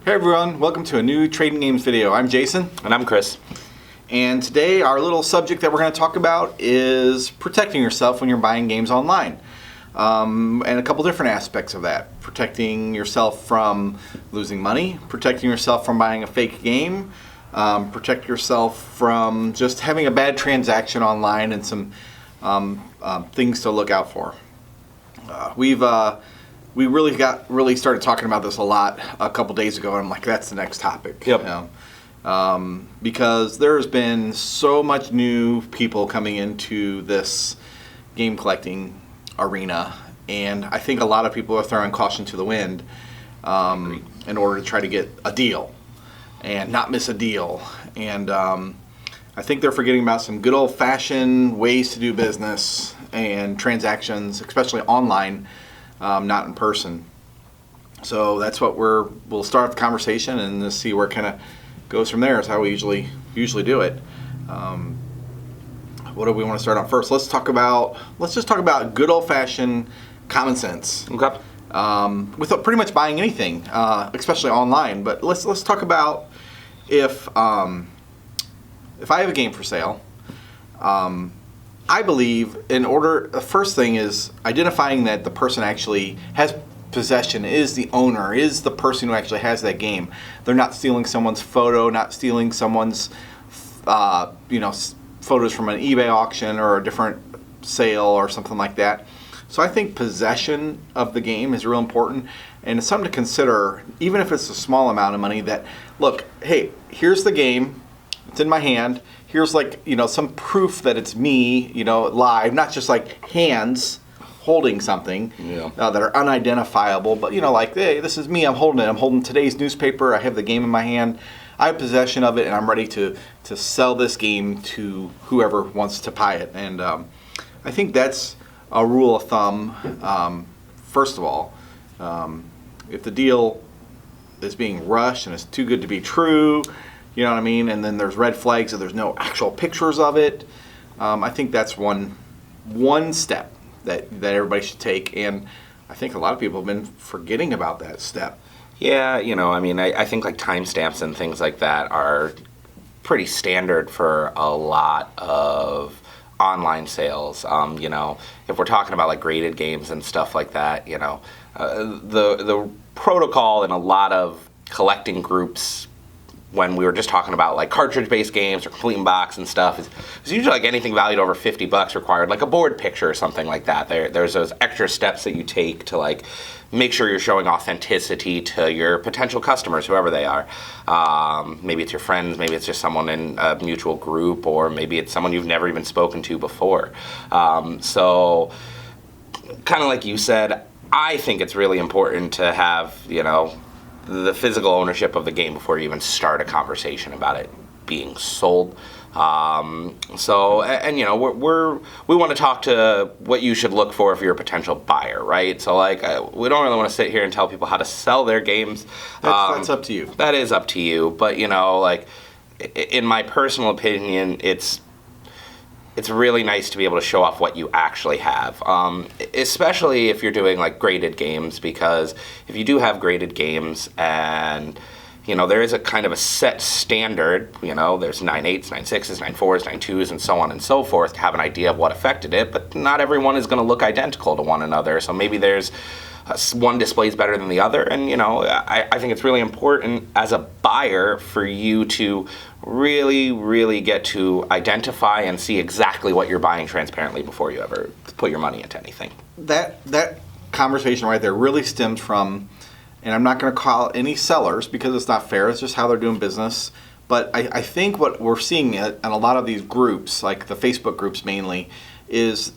Hey everyone, welcome to a new Trading Games video. I'm Jason. And I'm Chris. And today our little subject that we're going to talk about is protecting yourself when you're buying games online. And a couple different aspects of that. Protecting yourself from losing money, protecting yourself from buying a fake game, protect yourself from just having a bad transaction online, and some things to look out for. We really started talking about this a lot a couple days ago, and I'm like, that's the next topic. Yep. Because there's been so much new people coming into this game collecting arena, and I think a lot of people are throwing caution to the wind in order to try to get a deal and not miss a deal. And I think they're forgetting about some good old-fashioned ways to do business and transactions, especially online, not in person. So that's what we'll start the conversation and see where it kind of goes from there. Is how we usually do it. What do we want to start on first? Let's just talk about good old-fashioned common sense. Okay. With pretty much buying anything, especially online. But let's talk about if I have a game for sale. I believe the first thing is identifying that the person actually has possession, is the owner, is the person who actually has that game. They're not stealing someone's photo, not stealing someone's photos from an eBay auction or a different sale or something like that. So I think possession of the game is real important, and it's something to consider, even if it's a small amount of money. That, look, hey, here's the game, it's in my hand. Here's some proof that it's me, live, not just like hands holding something that are unidentifiable, but hey, this is me, I'm holding it. I'm holding today's newspaper, I have the game in my hand, I have possession of it, and I'm ready to sell this game to whoever wants to buy it. And I think that's a rule of thumb. First of all, if the deal is being rushed and it's too good to be true, you know what I mean? And then there's red flags and there's no actual pictures of it. I think that's one step that everybody should take. And I think a lot of people have been forgetting about that step. Yeah, I think like timestamps and things like that are pretty standard for a lot of online sales. If we're talking about like graded games and stuff like that, the protocol in a lot of collecting groups, when we were just talking about like cartridge-based games or complete in box and stuff, is usually like anything valued over $50 required like a board picture or something like that. There's those extra steps that you take to like make sure you're showing authenticity to your potential customers, whoever they are. Maybe it's your friends, maybe it's just someone in a mutual group, or maybe it's someone you've never even spoken to before. So kind of like you said, I think it's really important to have, the physical ownership of the game before you even start a conversation about it being sold. We want to talk to what you should look for if you're a potential buyer, right? So we don't really want to sit here and tell people how to sell their games. That's up to you. That is up to you. But in my personal opinion, it's really nice to be able to show off what you actually have, especially if you're doing like graded games, because if you do have graded games and there is a kind of a set standard, there's 9.8s, 9.6s, 9.4s, 9.2s, and so on and so forth, to have an idea of what affected it, but not everyone is going to look identical to one another. So maybe there's one displays better than the other, and I think it's really important as a buyer for you to really get to identify and see exactly what you're buying transparently before you ever put your money into anything. That conversation right there really stems from, and I'm not going to call any sellers because it's not fair, it's just how they're doing business, but I think what we're seeing in a lot of these groups, like the Facebook groups mainly, is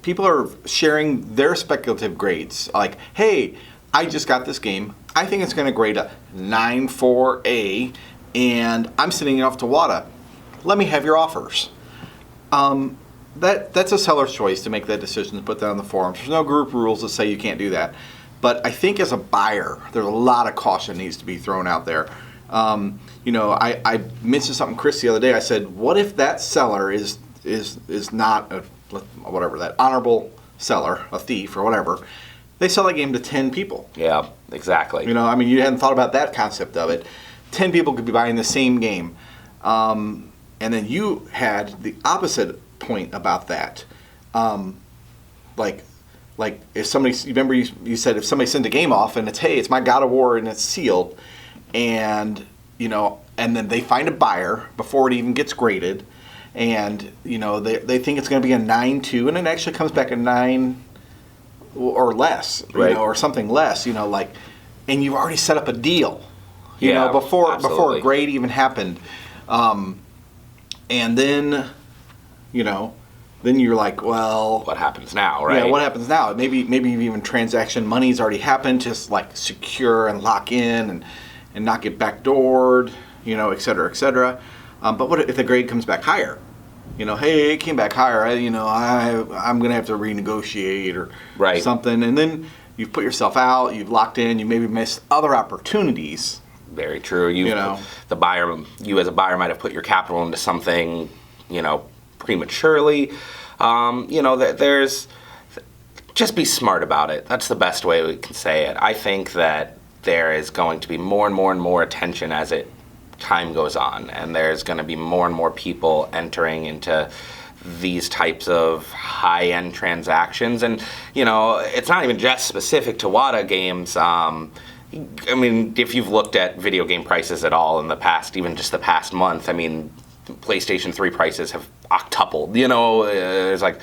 people are sharing their speculative grades. Like, hey, I just got this game. I think it's going to grade a 9.4A, and I'm sending it off to WADA. Let me have your offers. That's a seller's choice to make that decision, to put that on the forums. There's no group rules that say you can't do that. But I think as a buyer, there's a lot of caution needs to be thrown out there. I mentioned something, Chris, the other day. I said, what if that seller is not that honorable seller, a thief or whatever, they sell that game to 10 people. Yeah, exactly. You know, I mean, you hadn't thought about that concept of it. 10 people could be buying the same game. And then you had the opposite point about that. Like if somebody, you remember you said if somebody sent a game off and it's, hey, it's my God of War and it's sealed, and, you know, and then they find a buyer before it even gets graded, and, you know, they think it's going to be a 9.2, and it actually comes back a 9 or less, you right. know, or something less, you know, like, and you've already set up a deal, you yeah, know, before absolutely. a grade even happened. And then, you know, then you're like, well, what happens now, right? Yeah, what happens now? Maybe even transaction money's already happened, just like secure and lock in and not get backdoored, you know, et cetera, et cetera. But what if the grade comes back higher? You know, hey, it came back higher. I'm going to have to renegotiate or right. something. And then you've put yourself out, you've locked in, you maybe missed other opportunities. Very true. You know, you as a buyer might have put your capital into something, you know, prematurely. You know, there's just be smart about it. That's the best way we can say it. I think that there is going to be more and more and more attention as time goes on, and there's going to be more and more people entering into these types of high-end transactions. And, you know, it's not even just specific to WATA games. I mean, if you've looked at video game prices at all in the past, even just the past month, I mean, PlayStation 3 prices have octupled. You know, there's like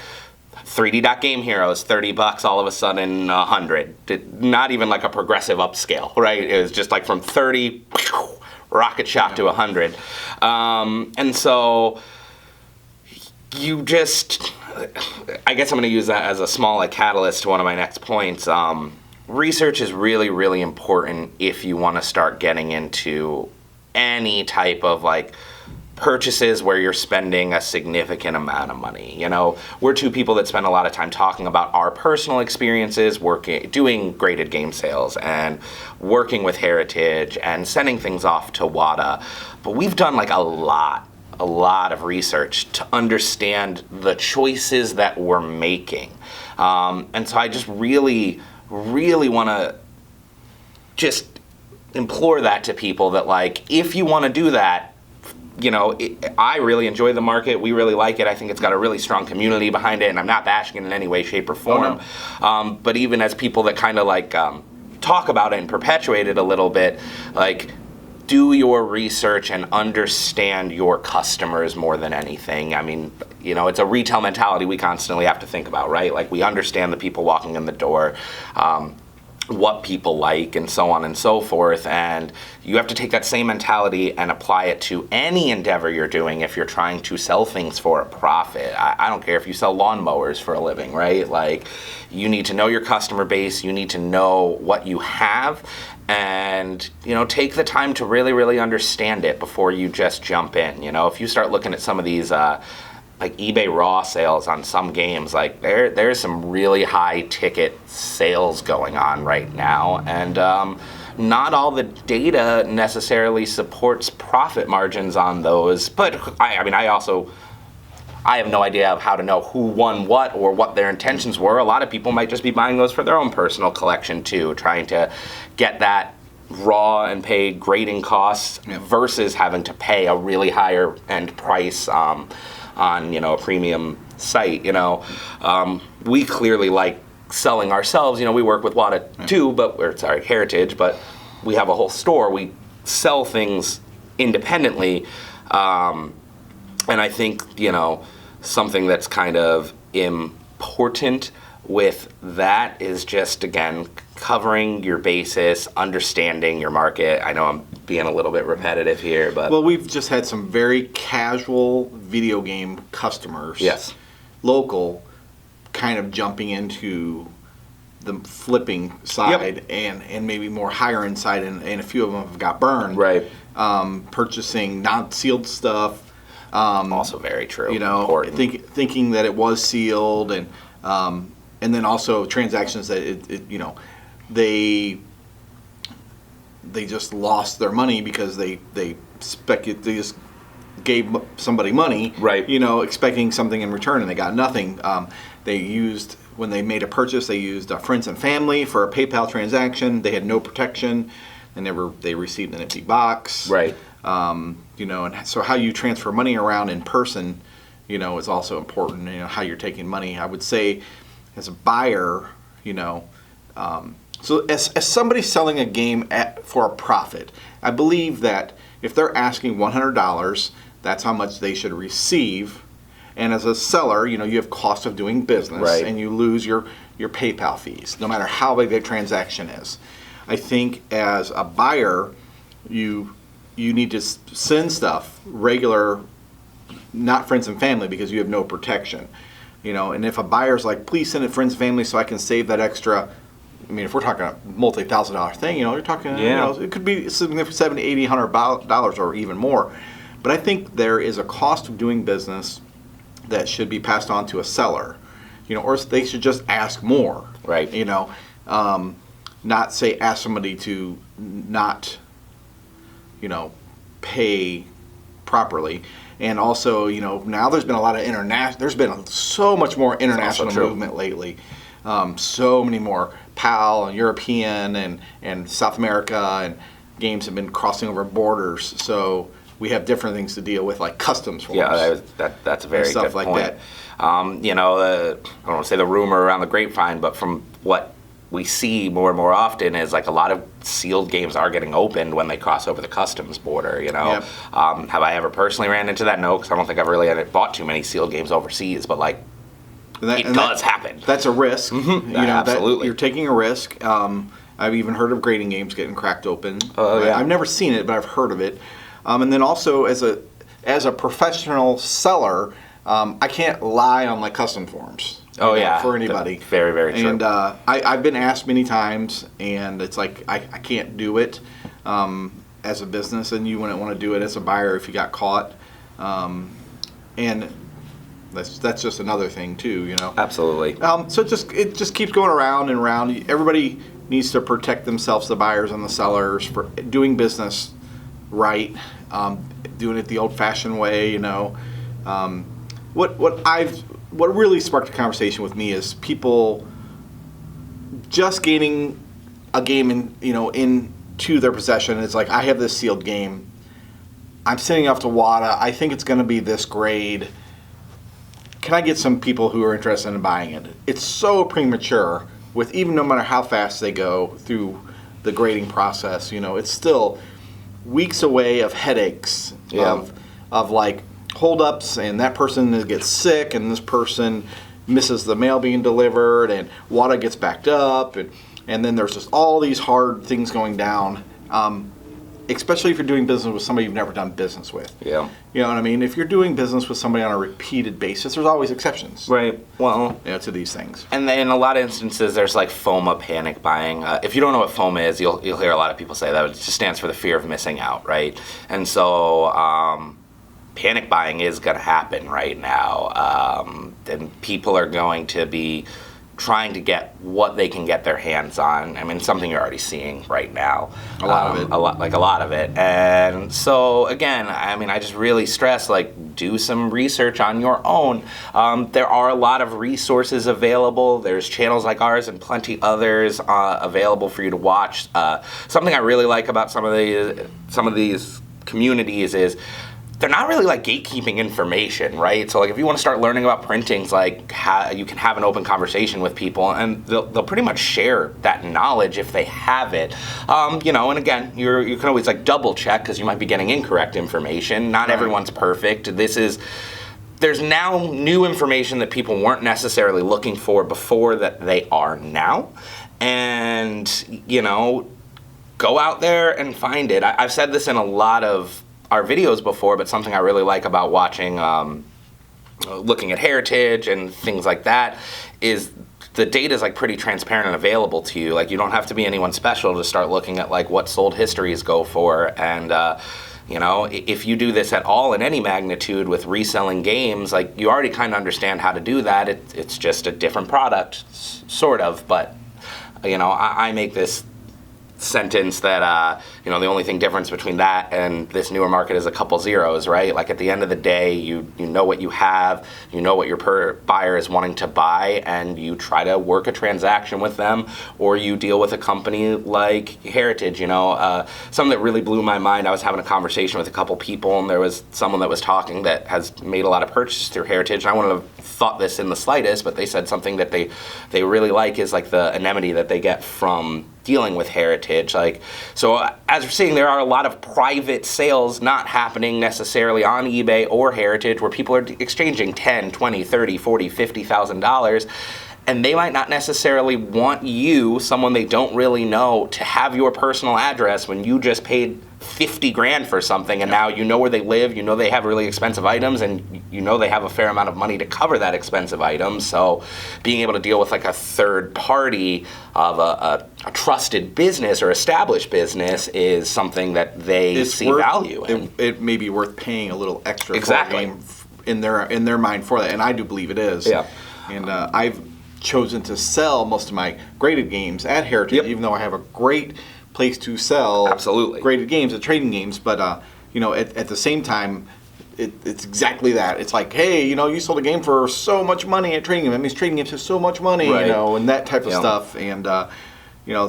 3D Game Heroes, $30, all of a sudden $100. Not even like a progressive upscale, right? It was just like from 30, rocket shot to 100. And so you just, I guess I'm going to use that as a small like catalyst to one of my next points. Research is really, really important if you want to start getting into any type of like purchases where you're spending a significant amount of money. You know, we're two people that spend a lot of time talking about our personal experiences doing graded game sales and working with Heritage and sending things off to WATA. But we've done like a lot of research to understand the choices that we're making. And so I just really want to just implore that to people that, like, if you want to do that, you know, I really enjoy the market. We really like it. I think it's got a really strong community behind it, and I'm not bashing it in any way, shape, or form. Oh, no. But even as people that kind of like talk about it and perpetuate it a little bit, like, do your research and understand your customers more than anything. I mean, you know, it's a retail mentality we constantly have to think about, right? Like, we understand the people walking in the door, what people like, and so on and so forth. And you have to take that same mentality and apply it to any endeavor you're doing if you're trying to sell things for a profit. I don't care if you sell lawnmowers for a living, right? Like, you need to know your customer base, you need to know what you have, and, you know, take the time to really, really understand it before you just jump in. You know, if you start looking at some of these like eBay raw sales on some games, like there's some really high ticket sales going on right now, and not all the data necessarily supports profit margins on those. But I mean, I have no idea of how to know who won what or what their intentions were. A lot of people might just be buying those for their own personal collection too, trying to get that raw and pay grading costs versus having to pay a really higher end price on, you know, a premium site. You know, we clearly like selling ourselves. You know, we work with WATA too, Heritage, but we have a whole store. We sell things independently, and I think, you know, something that's kind of important with that is just, again, covering your basis, understanding your market. I know I'm being a little bit repetitive here, but... Well, we've just had some very casual video game customers, yes, local, kind of jumping into the flipping side, and maybe more higher end side, and a few of them have got burned. Right. Purchasing non-sealed stuff. Also very true. You know, thinking that it was sealed, and then also transactions that you know, they just lost their money because they just gave somebody money, right? You know, expecting something in return, and they got nothing. They used when they made a purchase, they used friends and family for a PayPal transaction. They had no protection. They received an empty box. Right. And so how you transfer money around in person, is also important. How you're taking money. I would say, as a buyer, so as somebody selling a game for a profit, I believe that if they're asking $100, that's how much they should receive. And as a seller, you have cost of doing business, right, and you lose your PayPal fees, no matter how big the transaction is. I think as a buyer, you need to send stuff regular, not friends and family, because you have no protection. And if a buyer's like, please send it friends and family so I can save that extra. I mean, if we're talking a multi-$1,000 thing, you're talking, it could be significant, $70, $80, $100 or even more. But I think there is a cost of doing business that should be passed on to a seller, or they should just ask more. Right. Not say ask somebody to not, pay properly. And also, now there's been a lot of there's been so much more international movement lately. So many more PAL and European and South America, and games have been crossing over borders. So we have different things to deal with, like customs forms. Yeah, that's a very good point. That. I don't want to say the rumor around the grapevine, but from what we see more and more often is like a lot of sealed games are getting opened when they cross over the customs border. Yep. Have I ever personally ran into that? No, because I don't think I've really bought too many sealed games overseas. But it does happen. That's a risk. Mm-hmm. Absolutely, you're taking a risk. I've even heard of grading games getting cracked open. Oh yeah. I've never seen it, but I've heard of it. And then also as a professional seller, I can't lie on my custom forms. For anybody. Very, very true. And I've been asked many times, and it's like I can't do it as a business, and you wouldn't want to do it as a buyer if you got caught. And that's just another thing too, Absolutely. So it just keeps going around and around. Everybody needs to protect themselves, the buyers and the sellers, for doing business right, doing it the old-fashioned way. What really sparked a conversation with me is people just gaining a game into their possession. It's like, I have this sealed game. I'm sending off to WADA. I think it's going to be this grade. Can I get some people who are interested in buying it? It's so premature. With even no matter how fast they go through the grading process, it's still weeks away of headaches of like holdups, and that person gets sick, and this person misses the mail being delivered, and WADA gets backed up, and then there's just all these hard things going down, especially if you're doing business with somebody you've never done business with. Yeah. You know what I mean? If you're doing business with somebody on a repeated basis, there's always exceptions. Right. Well, to these things. And in a lot of instances, there's like FOMA, panic buying. If you don't know what FOMA is, you'll hear a lot of people say that. It just stands for the fear of missing out, right? And so panic buying is going to happen right now. And people are going to be trying to get what they can get their hands on. I mean, something you're already seeing right now. A lot of it. A lot of it. And so, again, I just really stress, do some research on your own. There are a lot of resources available. There's channels like ours and plenty others available for you to watch. Something I really like about some of these communities is they're not really gatekeeping information, right? So if you want to start learning about printings, you can have an open conversation with people, and they'll pretty much share that knowledge if they have it. And again, you can always double check, because you might be getting incorrect information. Not everyone's perfect. There's now new information that people weren't necessarily looking for before that they are now. And, go out there and find it. I've said this in a lot of our videos before, but something I really like about watching, looking at heritage and things like that, is the data is pretty transparent and available to you. You don't have to be anyone special to start looking at what sold histories go for. And if you do this at all in any magnitude with reselling games, you already kind of understand how to do that. It's just a different product, sort of. But I make this sentence that the only thing difference between that and this newer market is a couple zeros, right? Like at the end of the day, you know what you have, you know what your buyer is wanting to buy, and you try to work a transaction with them, or you deal with a company like Heritage. Something that really blew my mind. I was having a conversation with a couple people, and there was someone that was talking that has made a lot of purchases through Heritage. And I wouldn't have thought this in the slightest, but they said something that they really like is like the anonymity that they get from dealing with Heritage. So as we're seeing, there are a lot of private sales not happening necessarily on eBay or Heritage, where people are exchanging $10, $20, $30, $40, $50,000, and they might not necessarily want you, someone they don't really know, to have your personal address when you just paid 50 grand for something, and now you know where they live, you know they have really expensive items, and you know they have a fair amount of money to cover that expensive item. So being able to deal with like a third party of a trusted business or established business is something that they see value in. It may be worth paying a little extra Exactly. for a game in their mind for that, and I do believe it is. Yeah. And I've chosen to sell most of my graded games at Heritage, Yep. even though I have a great place to sell Absolutely. graded games and trading games. But at the same time, it's exactly that. It's like, hey, you sold a game for so much money at trading games. That means trading games have so much money, Right. and that type of Yeah. stuff. And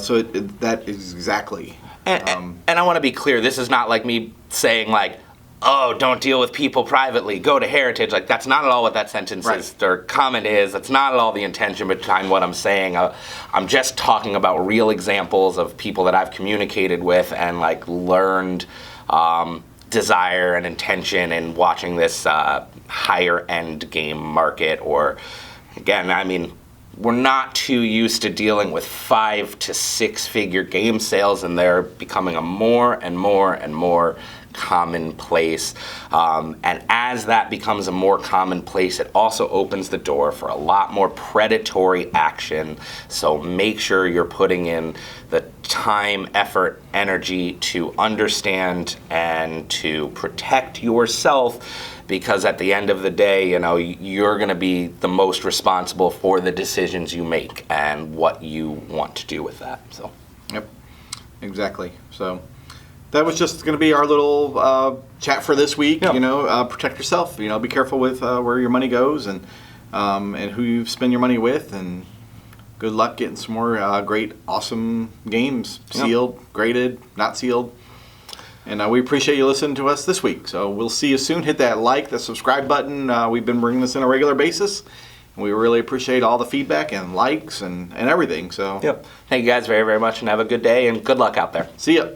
so that is exactly. And I want to be clear. This is not like me saying like, oh, don't deal with people privately, go to Heritage. Like, that's not at all what that sentence Right. is, or comment is. That's not at all the intention behind what I'm saying. I'm just talking about real examples of people that I've communicated with and, like, learned desire and intention in watching this higher-end game market. Or, again, I mean, we're not too used to dealing with 5 to 6 figure game sales, and they're becoming a more and more and more commonplace. And as that becomes a more commonplace, it also opens the door for a lot more predatory action. So make sure you're putting in the time, effort, energy to understand and to protect yourself, because at the end of the day, you're going to be the most responsible for the decisions you make and what you want to do with that. So, Yep, exactly. So that was just going to be our little chat for this week. Yeah. Protect yourself. Be careful with where your money goes and who you spend your money with. And good luck getting some more great, awesome games, sealed, graded, not sealed. And we appreciate you listening to us this week. So we'll see you soon. Hit that like, the subscribe button. We've been bringing this in on a regular basis. And we really appreciate all the feedback and likes and everything. So Thank you guys very, very much, and have a good day, and good luck out there. See ya.